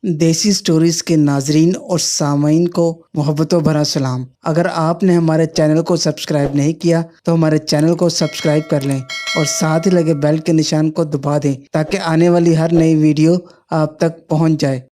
देसी स्टोरीज के नाजरीन और सामईन को मोहब्बतों भरा सलाम। अगर आपने हमारे चैनल को सब्सक्राइब नहीं किया तो हमारे चैनल को सब्सक्राइब कर लें और साथ ही लगे बेल के निशान को दबा दें ताकि आने वाली हर नई वीडियो आप तक पहुंच जाए।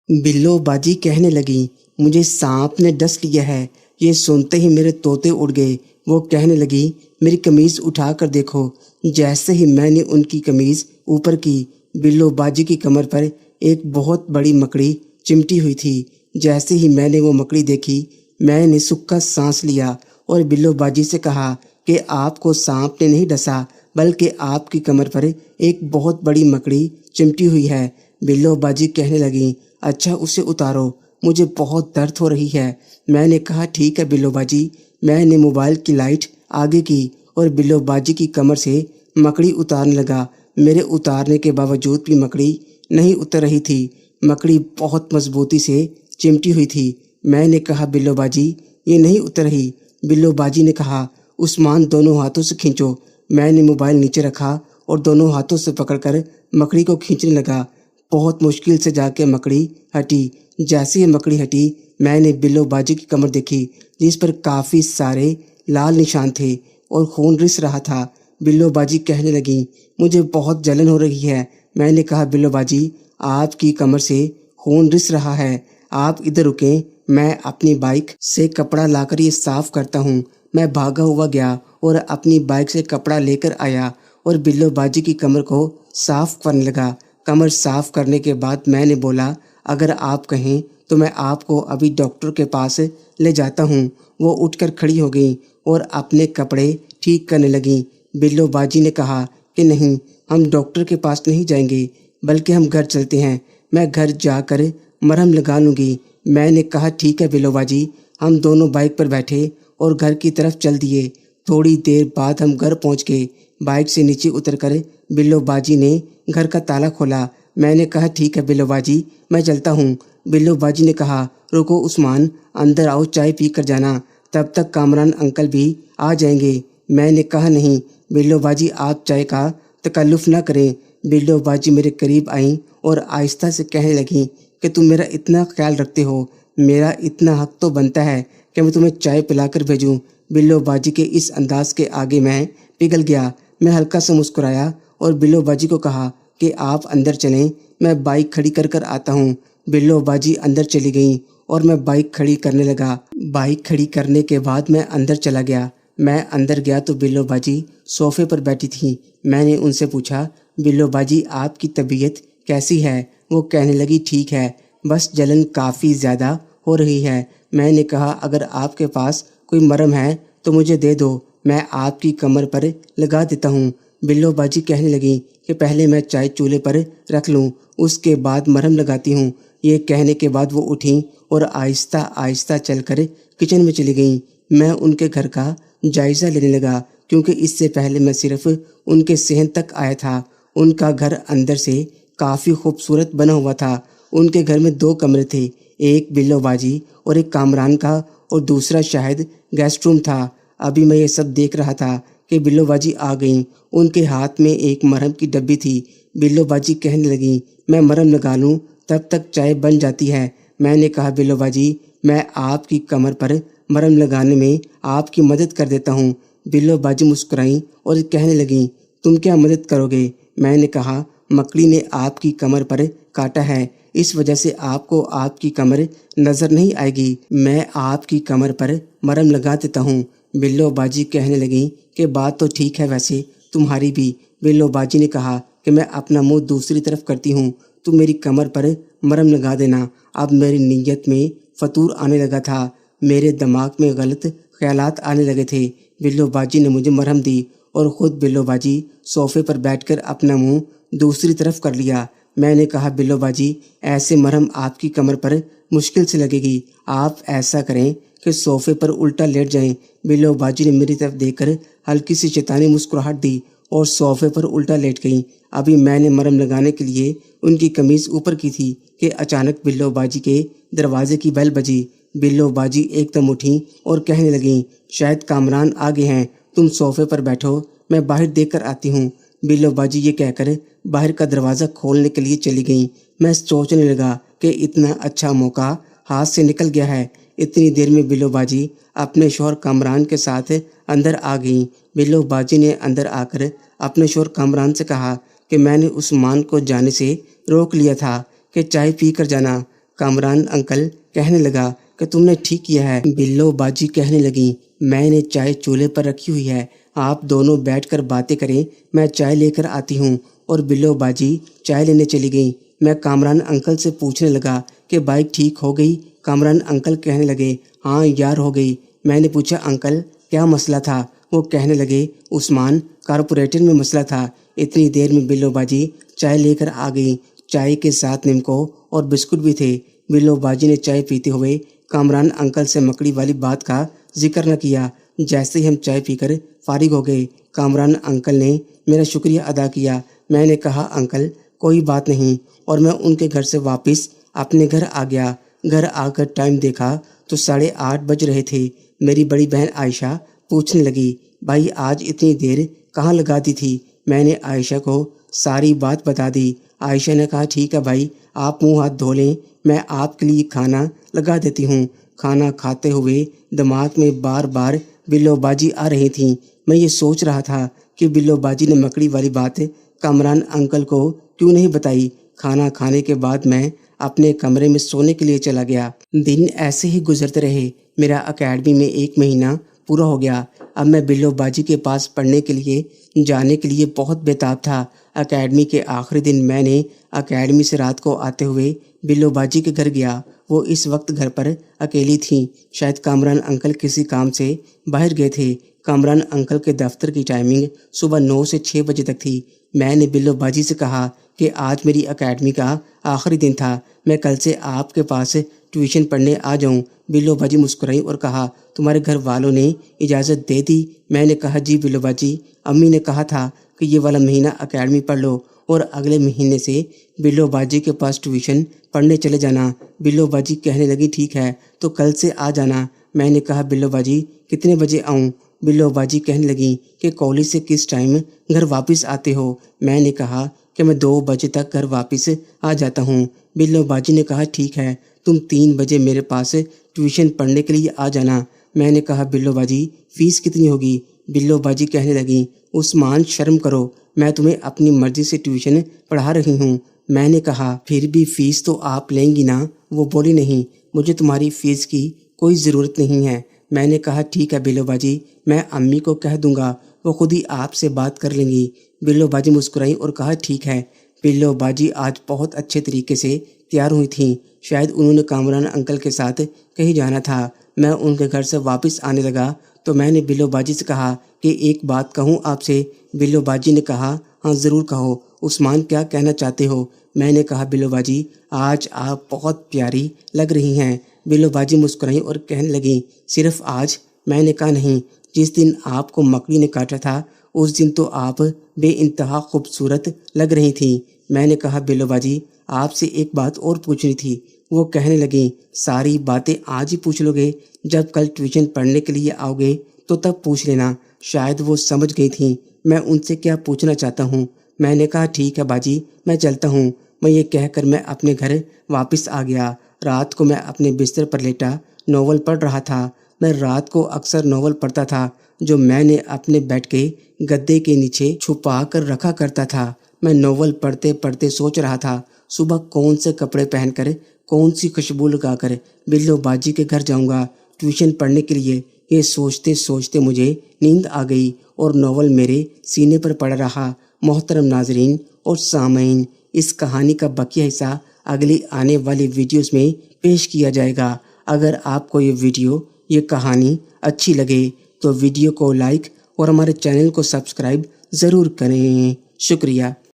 बिल्लो बाजी कहने लगी, मुझे सांप ने डस लिया है। ये सुनते ही मेरे तोते उड़ गए। वो कहने लगी, मेरी कमीज उठा कर देखो। जैसे ही मैंने उनकी कमीज ऊपर की, बिल्लो बाजी की कमर पर एक बहुत बड़ी मकड़ी चिमटी हुई थी। जैसे ही मैंने वो मकड़ी देखी, मैंने सूखा सांस लिया और बिल्लो बाजी से कहा कि आपको सांप ने नहीं डसा, बल्कि आपकी कमर पर एक बहुत बड़ी मकड़ी चिमटी हुई है। बिल्लो बाजी कहने लगी, अच्छा उसे उतारो, मुझे बहुत दर्द हो रही है। मैंने कहा ठीक है बिल्लो बाजी। मैंने मोबाइल की लाइट आगे की और बिल्लो बाजी की कमर से मकड़ी उतारने लगा। मेरे उतारने के बावजूद भी मकड़ी नहीं उतर रही थी। मकड़ी बहुत मजबूती से चिमटी हुई थी। मैंने कहा बिल्लो बाजी ये नहीं उतर रही। बिल्लो बाजी ने कहा उस्मान दोनों हाथों से खींचो। मैंने मोबाइल नीचे रखा और दोनों हाथों से पकड़कर मकड़ी को खींचने लगा। बहुत मुश्किल से जाके मकड़ी हटी। जैसे ही मकड़ी हटी, मैंने बिल्लो बाजी की कमर देखी जिस पर काफ़ी सारे लाल निशान थे और खून रिस रहा था। बिल्लो बाजी कहने लगी, मुझे बहुत जलन हो रही है। मैंने कहा बिल्लो बाजी आपकी कमर से खून रिस रहा है, आप इधर रुकें, मैं अपनी बाइक से कपड़ा लाकर ये साफ करता हूँ। मैं भागा हुआ गया और अपनी बाइक से कपड़ा लेकर आया और बिल्लो बाजी की कमर को साफ करने लगा। कमर साफ करने के बाद मैंने बोला, अगर आप कहें तो मैं आपको अभी डॉक्टर के पास ले जाता हूँ। वो उठकर खड़ी हो गई और अपने कपड़े ठीक करने लगी। बिल्लो बाजी ने कहा कि नहीं, हम डॉक्टर के पास नहीं जाएंगे, बल्कि हम घर चलते हैं। मैं घर जाकर मरहम लगा लूँगी। मैंने कहा ठीक है बिल्लो बाजी। हम दोनों बाइक पर बैठे और घर की तरफ चल दिए। थोड़ी देर बाद हम घर पहुँच गए। बाइक से नीचे उतरकर बिल्लो बाजी ने घर का ताला खोला। मैंने कहा ठीक है बिल्लो बाजी, मैं चलता हूँ। बिल्लो बाजी ने कहा रुको उस्मान, अंदर आओ, चाय पी कर जाना, तब तक कामरान अंकल भी आ जाएंगे। मैंने कहा नहीं बिल्लो बाजी, आप चाय का तकल्लुफ़ ना करें। बिल्लो बाजी मेरे करीब आई और आहिस्ता से कहने लगी कि तुम मेरा इतना ख्याल रखते हो, मेरा इतना हक तो बनता है कि मैं तुम्हें चाय पिलाकर भेजूं। बिल्लो बाजी के इस अंदाज के आगे मैं पिघल गया। मैं हल्का सा मुस्कुराया और बिल्लो बाजी को कहा कि आप अंदर चलें, मैं बाइक खड़ी कर कर आता हूँ। बिल्लो बाजी अंदर चली गई और मैं बाइक खड़ी करने लगा। बाइक खड़ी करने के बाद मैं अंदर चला गया। मैं अंदर गया तो बिल्लो बाजी सोफे पर बैठी थी। मैंने उनसे पूछा, बिल्लो बाजी आपकी तबीयत कैसी है? वो कहने लगी ठीक है, बस जलन काफ़ी ज़्यादा हो रही है। मैंने कहा अगर आपके पास कोई मरहम है तो मुझे दे दो, मैं आपकी कमर पर लगा देता हूँ। बिल्लो बाजी कहने लगी कि पहले मैं चाय चूल्हे पर रख लूँ, उसके बाद मरहम लगाती हूँ। ये कहने के बाद वो उठी और आहिस्ता आहिस्ता चलकर किचन में चली गई। मैं उनके घर का जायज़ा लेने लगा क्योंकि इससे पहले मैं सिर्फ उनके सहन तक आया था। उनका घर अंदर से काफ़ी खूबसूरत बना हुआ था। उनके घर में 2 कमरे थे, एक बिल्लो बाजी और एक कामरान का और दूसरा शायद गेस्ट रूम था। अभी मैं ये सब देख रहा था कि बिल्लो बाजी आ गईं। उनके हाथ में एक मरहम की डब्बी थी। बिल्लो बाजी कहने लगी, मैं मरहम लगा लूँ, तब तक चाय बन जाती है। मैंने कहा बिल्लो बाजी, मैं आपकी कमर पर मरहम लगाने में आपकी मदद कर देता हूँ। बिल्लो बाजी मुस्कुराई और कहने लगी, तुम क्या मदद करोगे? मैंने कहा मकड़ी ने आपकी कमर पर काटा है, इस वजह से आपको आपकी कमर नज़र नहीं आएगी। मैं आपकी कमर पर मरहम लगा देता हूँ। बिल्लो बाजी कहने लगी कि बात तो ठीक है, वैसे तुम्हारी भी। बिल्लो बाजी ने कहा कि मैं अपना मुंह दूसरी तरफ करती हूँ, तुम मेरी कमर पर मरहम लगा देना। अब मेरी नीयत में फतूर आने लगा था। मेरे दिमाग में गलत ख्यालात आने लगे थे। बिल्लो बाजी ने मुझे मरहम दी और ख़ुद बिल्लो बाजी सोफे पर बैठकर अपना मुंह दूसरी तरफ कर लिया। मैंने कहा बिल्लो बाजी, ऐसे मरहम आपकी कमर पर मुश्किल से लगेगी, आप ऐसा करें कि सोफे पर उल्टा लेट जाएं। बिल्लो बाजी ने मेरी तरफ देखकर हल्की सी शैतानी मुस्कुराहट दी और सोफे पर उल्टा लेट गई। अभी मैंने मरहम लगाने के लिए उनकी कमीज़ ऊपर की थी कि अचानक बिल्लो बाजी के दरवाजे की बेल बजी। बिल्लो बाजी एकदम उठी और कहने लगी, शायद कामरान आ गए हैं, तुम सोफे पर बैठो, मैं बाहर देख कर आती हूँ। बिल्लो बाजी ये कहकर बाहर का दरवाज़ा खोलने के लिए चली गई। मैं सोचने लगा कि इतना अच्छा मौका हाथ से निकल गया है। इतनी देर में बिल्लो बाजी अपने शौहर कामरान के साथ अंदर आ गईं। बिल्लो बाजी ने अंदर आकर अपने शौहर कामरान से कहा कि मैंने उस्मान को जाने से रोक लिया था कि चाय पी कर जाना। कामरान अंकल कहने लगा कि तुमने ठीक किया है। बिल्लो बाजी कहने लगी, मैंने चाय चूल्हे पर रखी हुई है, आप दोनों बैठकर बातें करें, मैं चाय लेकर आती हूँ। और बिल्लो बाजी चाय लेने चली गई। मैं कामरान अंकल से पूछने लगा कि बाइक ठीक हो गई। कामरान अंकल कहने लगे, हाँ यार हो गई। मैंने पूछा, अंकल क्या मसला था? वो कहने लगे, उस्मान कारपोरेटर में मसला था। इतनी देर में बिल्लो बाजी चाय लेकर आ गई। चाय के साथ निमको और बिस्कुट भी थे। बिल्लो बाजी ने चाय पीते हुए कामरान अंकल से मकड़ी वाली बात का जिक्र न किया। जैसे ही हम चाय पीकर फारिग हो गए, कामरान अंकल ने मेरा शुक्रिया अदा किया। मैंने कहा, अंकल कोई बात नहीं, और मैं उनके घर से वापस अपने घर आ गया। घर आकर टाइम देखा तो 8:30 बज रहे थे। मेरी बड़ी बहन आयशा पूछने लगी, भाई आज इतनी देर कहाँ लगा दी थी? मैंने आयशा को सारी बात बता दी। आयशा ने कहा, ठीक है भाई, आप मुंह हाथ धो लें, मैं आपके लिए खाना लगा देती हूँ। खाना खाते हुए दिमाग में बार बार बिल्लो बाजी आ रही थी। मैं ये सोच रहा था कि बिल्लो बाजी ने मकड़ी वाली बात कामरान अंकल को क्यों नहीं बताई। खाना खाने के बाद मैं अपने कमरे में सोने के लिए चला गया। दिन ऐसे ही गुजरते रहे। मेरा अकेडमी में 1 महीना पूरा हो गया। अब मैं बिल्लो बाजी के पास पढ़ने के लिए जाने के लिए बहुत बेताब था। अकेडमी के आखिरी दिन मैंने अकेडमी से रात को आते हुए बिल्लो बाजी के घर गया। वो इस वक्त घर पर अकेली थी। शायद कामरान अंकल किसी काम से बाहर गए थे। कामरान अंकल के दफ्तर की टाइमिंग सुबह 9 से 6 बजे तक थी। मैंने बिल्लो बाजी से कहा कि आज मेरी अकेडमी का आखिरी दिन था, मैं कल से आपके पास ट्यूशन पढ़ने आ जाऊं। बिल्लो बाजी मुस्कुराई और कहा, तुम्हारे घर वालों ने इजाज़त दे दी? मैंने कहा, जी बिल्लो बाजी, अम्मी ने कहा था कि ये वाला महीना अकेडमी पढ़ लो और अगले महीने से बिल्लो बाजी के पास ट्यूशन पढ़ने चले जाना। बिल्लो बाजी कहने लगी, ठीक है तो कल से आ जाना। मैंने कहा, बिल्लो बाजी कितने बजे आऊँ? बिल्लो बाजी कहने लगी कि कॉलेज से किस टाइम घर वापस आते हो? मैंने कहा कि मैं 2 बजे तक घर वापस आ जाता हूँ। बिल्लो बाजी ने कहा, ठीक है तुम 3 बजे मेरे पास ट्यूशन पढ़ने के लिए आ जाना। मैंने कहा, बिल्लो बाजी फ़ीस कितनी होगी? बिल्लो बाजी कहने लगी, उस्मान शर्म करो, मैं तुम्हें अपनी मर्ज़ी से ट्यूशन पढ़ा रही हूँ। मैंने कहा, फिर भी फ़ीस तो आप लेंगी ना? वो बोली, नहीं मुझे तुम्हारी फ़ीस की कोई ज़रूरत नहीं है। मैंने कहा, ठीक है बिल्लो बाजी, मैं अम्मी को कह दूंगा, वो खुद ही आपसे बात कर लेंगी। बिल्लो बाजी मुस्कुराई और कहा, ठीक है। बिल्लो बाजी आज बहुत अच्छे तरीके से तैयार हुई थी। शायद उन्होंने कामरान अंकल के साथ कहीं जाना था। मैं उनके घर से वापस आने लगा तो मैंने बिल्लो बाजी से कहा कि एक बात कहूँ आपसे। बिल्लो बाजी ने कहा, हाँ ज़रूर कहो, उस्मान क्या कहना चाहते हो? मैंने कहा, बिल्लो बाजी आज आप बहुत प्यारी लग रही हैं। बिल्लो बाजी मुस्कुराई और कहने लगी, सिर्फ आज? मैंने कहा, नहीं, जिस दिन आपको मकड़ी ने काटा था उस दिन तो आप बेइंतहा खूबसूरत लग रही थी। मैंने कहा, बिल्लो बाजी आपसे एक बात और पूछनी थी। वो कहने लगी, सारी बातें आज ही पूछ लोगे? जब कल ट्यूशन पढ़ने के लिए आओगे तो तब पूछ लेना। शायद वो समझ गई थी मैं उनसे क्या पूछना चाहता हूँ। मैंने कहा, ठीक है बाजी, मैं चलता हूँ। मैं ये कहकर मैं अपने घर वापस आ गया। रात को मैं अपने बिस्तर पर लेटा नोवेल पढ़ रहा था। मैं रात को अक्सर नोवेल पढ़ता था जो मैंने अपने बेड के गद्दे के नीचे छुपा कर रखा करता था। मैं नोवेल पढ़ते पढ़ते सोच रहा था सुबह कौन से कपड़े पहनकर, कौन सी खुशबू लगाकर बिल्लो बाजी के घर जाऊंगा ट्यूशन पढ़ने के लिए। ये सोचते सोचते मुझे नींद आ गई और नोवेल मेरे सीने पर पड़ रहा। मोहतरम नाजरीन और सामईन, इस कहानी का बाकी हिस्सा अगली आने वाली वीडियोस में पेश किया जाएगा। अगर आपको ये वीडियो, ये कहानी अच्छी लगे तो वीडियो को लाइक और हमारे चैनल को सब्सक्राइब ज़रूर करें। शुक्रिया।